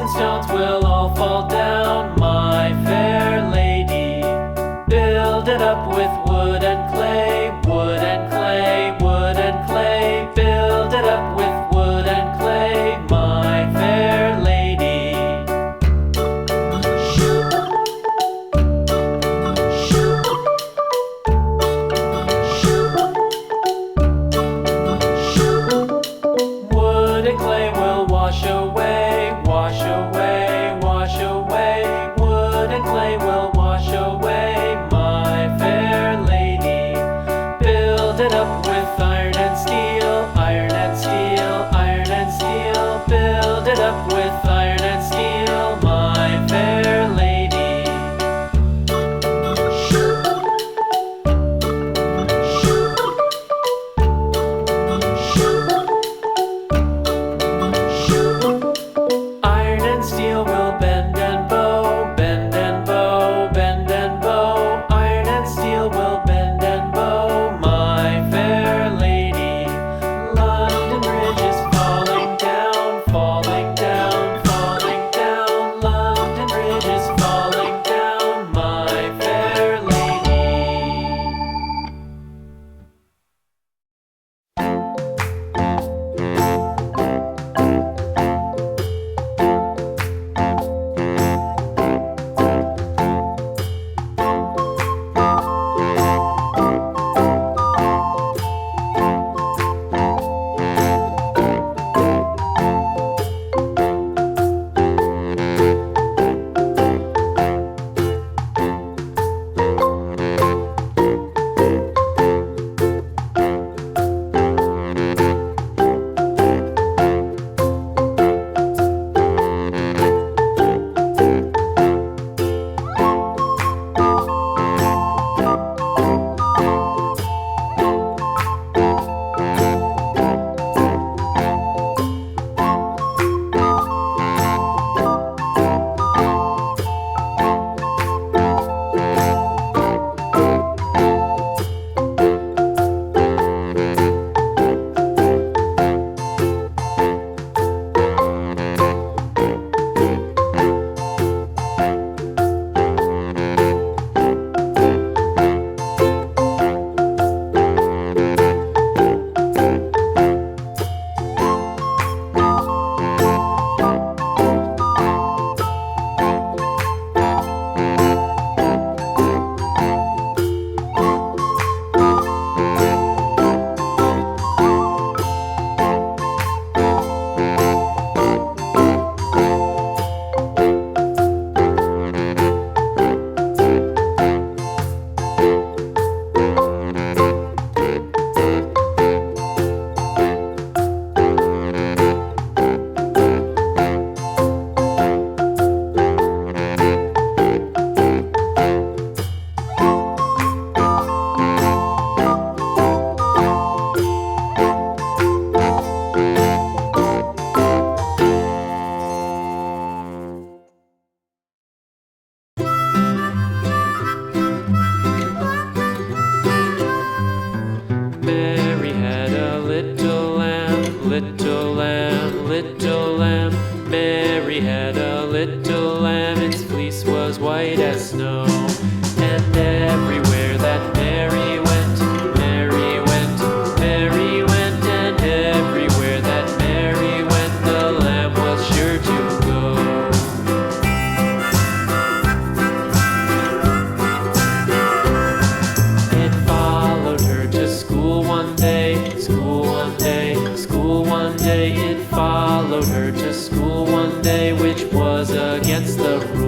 and stones will all fall down, my fair lady. Build it up with wood and clay, wood and clay, wood and clay. Build it up with wood and clay, my fair lady. Wood and clay will wash away, wash away, wash away. Wood and clay will wash away, my fair lady. Build it up with iron and steel, iron and steel, iron and steel. Build it up with iron and steel, my fair lady. Iron and steel will bend and bow, bend and bow, bend and bow. Iron and steel will bend and bow, my fair lady. London Bridge is falling down, falling down, falling down. London Bridge is falling down, my fair lady. Mary had a little lamb, little lamb, little lamb. Mary had a little lamb, its fleece was white as snow. And everywhere that Mary went, Mary went, Mary went. And everywhere that Mary went, the lamb was sure to go. It followed her to school one day, school one day, school one day. It followed her to school one day, which was against the rules.